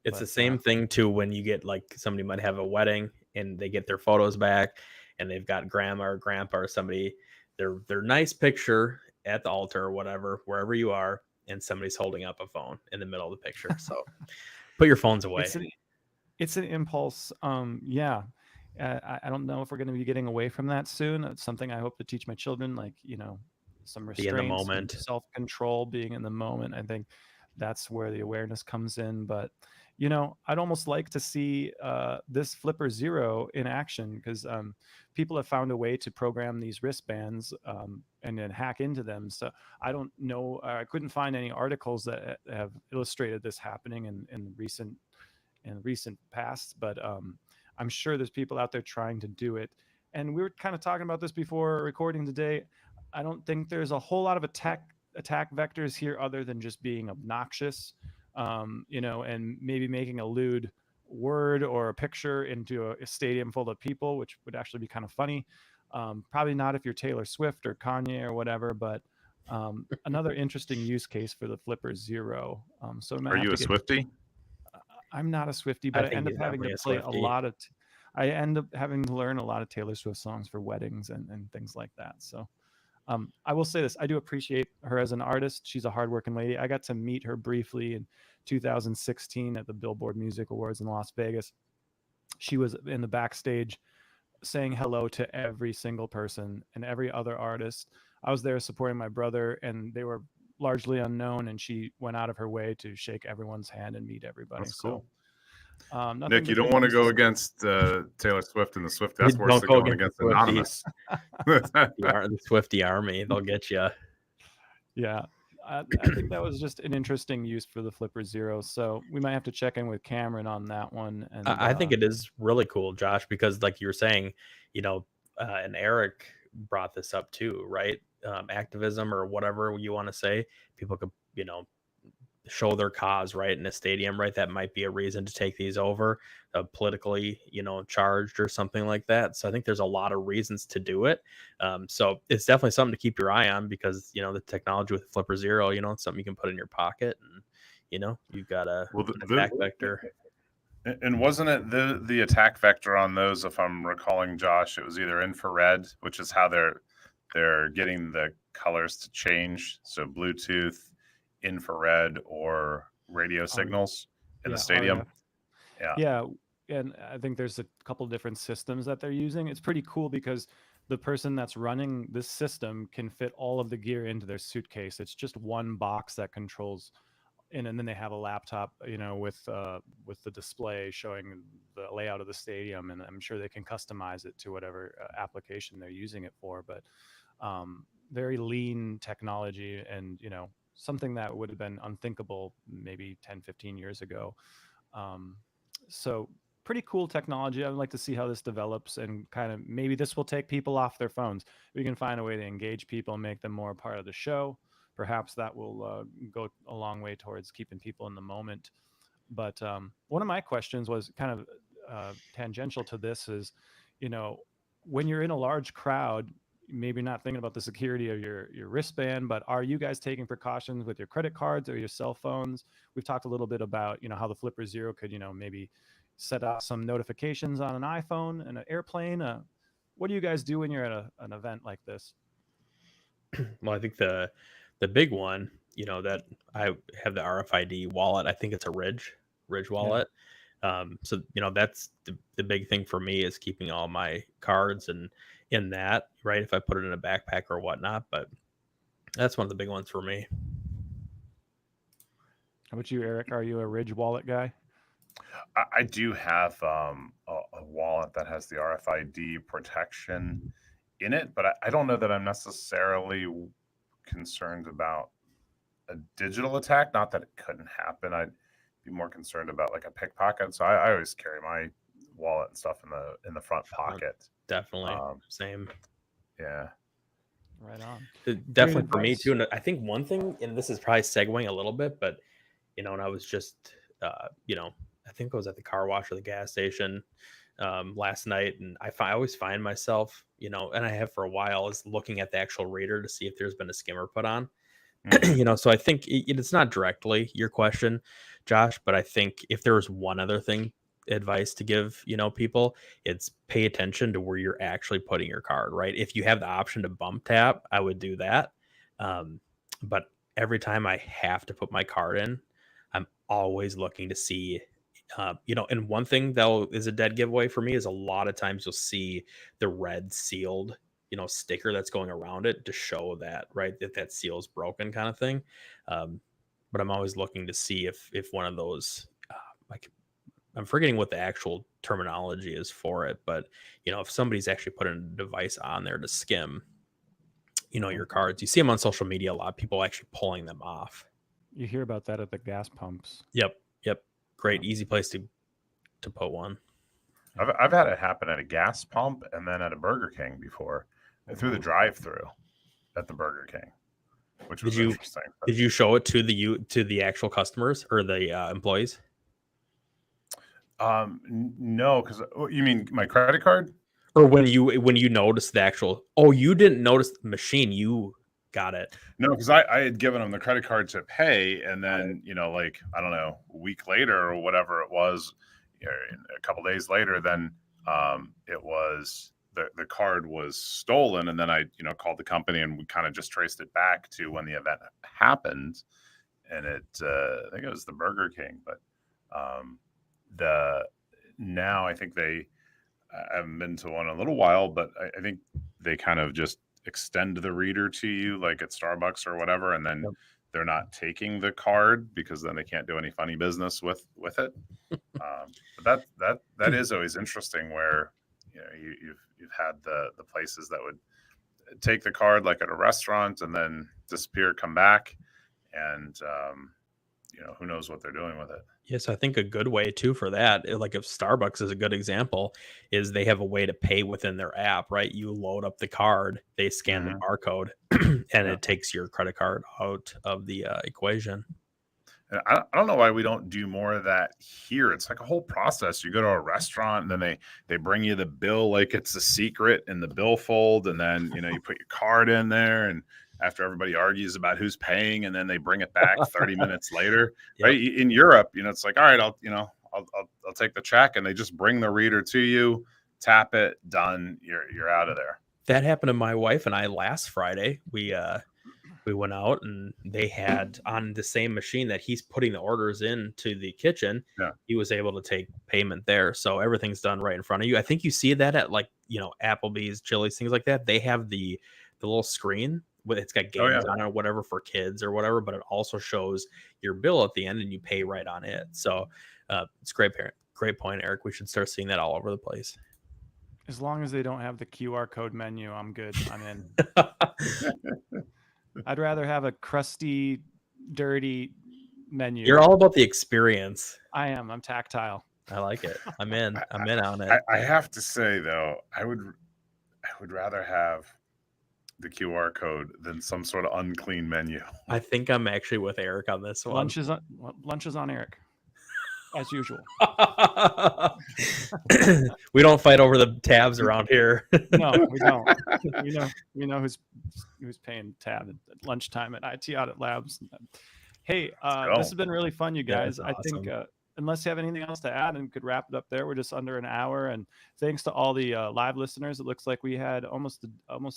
It's the same thing too when you get somebody might have a wedding and they get their photos back and they've got grandma or grandpa or somebody, their nice picture at the altar or whatever, wherever you are, and somebody's holding up a phone in the middle of the picture. So put your phones away. It's an impulse. I don't know if we're going to be getting away from that soon. It's something I hope to teach my children, some restraints, be in the moment, self-control, being in the moment. I think that's where the awareness comes in. But I'd almost like to see this Flipper Zero in action, because people have found a way to program these wristbands and then hack into them. So I don't know. I couldn't find any articles that have illustrated this happening in recent past, but I'm sure there's people out there trying to do it. And we were kind of talking about this before recording today. I don't think there's a whole lot of attack vectors here other than just being obnoxious, and maybe making a lewd word or a picture into a stadium full of people, which would actually be kind of funny. Probably not if you're Taylor Swift or Kanye or whatever, but another interesting use case for the Flipper Zero. Are you a Swiftie? I'm not a Swiftie, but I end up having to play a lot of. I end up having to learn a lot of Taylor Swift songs for weddings and things like that. So I will say this: I do appreciate her as an artist. She's a hardworking lady. I got to meet her briefly in 2016 at the Billboard Music Awards in Las Vegas. She was in the backstage saying hello to every single person and every other artist. I was there supporting my brother, and they were largely unknown, and she went out of her way to shake everyone's hand and meet everybody. That's cool. So, Nick, you don't want to go against Taylor Swift and the Swift. That's worse than going against Anonymous. The Swiftie army, they'll get you. Yeah, I think that was just an interesting use for the Flipper Zero. So we might have to check in with Cameron on that one. And I think it is really cool, Josh, because like you were saying, and Eric brought this up too, right? Activism or whatever you want to say, people could, show their cause, right, in a stadium, right? That might be a reason to take these over, politically, charged or something like that. So I think there's a lot of reasons to do it. So it's definitely something to keep your eye on, because the technology with Flipper Zero, it's something you can put in your pocket, and you've got an attack vector. And wasn't it the attack vector on those, if I'm recalling, Josh, it was either infrared, which is how they're getting the colors to change, so Bluetooth, infrared, or radio signals in the stadium. RF. Yeah, and I think there's a couple different systems that they're using. It's pretty cool because the person that's running this system can fit all of the gear into their suitcase. It's just one box that controls, and then they have a laptop, with the display showing the layout of the stadium, and I'm sure they can customize it to whatever application they're using it for. But very lean technology, and something that would have been unthinkable maybe 10, 15 years ago. So pretty cool technology. I would like to see how this develops, and kind of maybe this will take people off their phones. We can find a way to engage people and make them more a part of the show. Perhaps that will go a long way towards keeping people in the moment. But one of my questions was kind of tangential to this is, when you're in a large crowd, maybe not thinking about the security of your wristband, but are you guys taking precautions with your credit cards or your cell phones? We've talked a little bit about, how the Flipper Zero could, maybe set out some notifications on an iPhone and an airplane. What do you guys do when you're at an event like this? Well, I think the big one, that I have the RFID wallet. I think it's a Ridge wallet. So that's the big thing for me, is keeping all my cards and in that, right, if I put it in a backpack or whatnot. But that's one of the big ones for me. How about you, Eric? Are you a Ridge wallet guy? I do have a wallet that has the RFID protection in it, but I don't know that I'm necessarily concerned about a digital attack. Not that it couldn't happen. I'd be more concerned about like a pickpocket. So I always carry my wallet and stuff in the front pocket. Definitely. Same. Yeah. Right on. Definitely for me too. And I think one thing, and this is probably segueing a little bit, but and I was just I think I was at the car wash or the gas station last night, and I always find myself, and I have for a while, is looking at the actual reader to see if there's been a skimmer put on. So I think it's not directly your question, Josh, but I think if there was one other thing, advice to give, people, it's pay attention to where you're actually putting your card, right? If you have the option to bump tap, I would do that. But every time I have to put my card in, I'm always looking to see, and one thing that is a dead giveaway for me is a lot of times you'll see the red sealed sticker that's going around it to show that, right, that seal is broken, kind of thing. But I'm always looking to see if one of those, like, I'm forgetting what the actual terminology is for it, but if somebody's actually put a device on there to skim your cards, you see them on social media a lot, people actually pulling them off. You hear about that at the gas pumps. Yep Great easy place to put one. I've had it happen at a gas pump and then at a Burger King before, through the drive-through at the Burger King, which was interesting. Did you show it to the actual customers or the employees? No, because you mean my credit card, or when you noticed the actual? Oh, you didn't notice the machine. You got it. No, because I had given them the credit card to pay, and then like, I don't know, a week later or whatever it was, a couple days later, then it was the card was stolen, and then I called the company, and we kind of just traced it back to when the event happened, and I think it was the Burger King, but now I think I haven't been to one in a little while, but I think they kind of just extend the reader to you, like at Starbucks or whatever, and then they're not taking the card, because then they can't do any funny business with it. But that is always interesting, where you've had the places that would take the card, like at a restaurant, and then disappear, come back, and who knows what they're doing with it. Yes, I think a good way too for that, like if Starbucks is a good example, is they have a way to pay within their app, right? You load up the card, they scan the Mhm. barcode, and Yeah. it takes your credit card out of the equation. And I don't know why we don't do more of that here. It's like a whole process. You go to a restaurant and then they bring you the bill like it's a secret in the billfold, and then you put your card in there, and after everybody argues about who's paying, and then they bring it back 30 minutes later. Yep. Right? In Europe, it's like, all right, I'll take the check, and they just bring the reader to you, tap it, done. You're out of there. That happened to my wife and I last Friday. We went out and they had on the same machine that he's putting the orders into the kitchen. Yeah. He was able to take payment there. So everything's done right in front of you. I think you see that at like, Applebee's, Chili's, things like that. They have the little screen with it's got Oh, games yeah. on it or whatever for kids or whatever, but it also shows your bill at the end and you pay right on it. So it's great point, Eric. We should start seeing that all over the place. As long as they don't have the QR code menu, I'm good. I'm in. I'd rather have a crusty, dirty menu. You're all about the experience. I am. I'm tactile. I like it. I'm in on it. I have to say though, I would rather have the QR code than some sort of unclean menu. I think I'm actually with Eric on this one. Lunch is on Eric, as usual. We don't fight over the tabs around here. No, we don't. We know who's paying tab at lunchtime at IT Audit Labs. Hey, this has been really fun, you guys. Yeah, I think unless you have anything else to add, and could wrap it up there. We're just under an hour, and thanks to all the live listeners. It looks like we had almost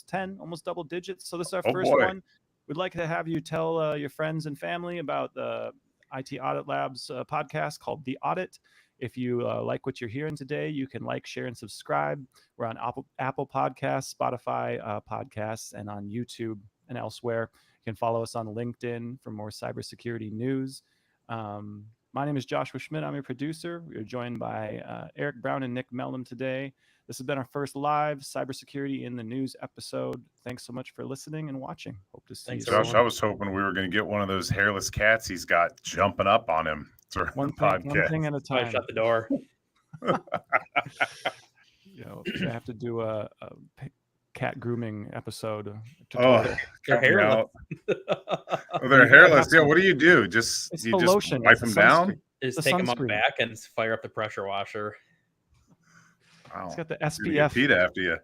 10, almost double digits. So this is our first one. We'd like to have you tell your friends and family about the IT Audit Labs podcast called The Audit. If you like what you're hearing today, you can like, share, and subscribe. We're on Apple Podcasts, Spotify Podcasts, and on YouTube and elsewhere. You can follow us on LinkedIn for more cybersecurity news. My name is Joshua Schmidt. I'm your producer. We are joined by Eric Brown and Nick Meldham today. This has been our first live Cybersecurity in the News episode. Thanks so much for listening and watching. Hope to see you soon. Josh, I was hoping we were going to get one of those hairless cats he's got jumping up on him. One thing at a time. Shut the door. I have to do a cat grooming episode. They're hairless. They're hairless. Yeah, what do you do? You just lotion. wipe them down? Just take them up back and fire up the pressure washer. Wow. It's got the SPF. Repeat after you.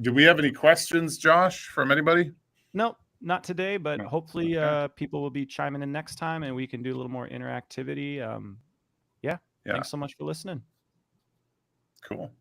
Do we have any questions, Josh, from anybody? Nope, not today, but hopefully people will be chiming in next time and we can do a little more interactivity. Thanks so much for listening. Cool.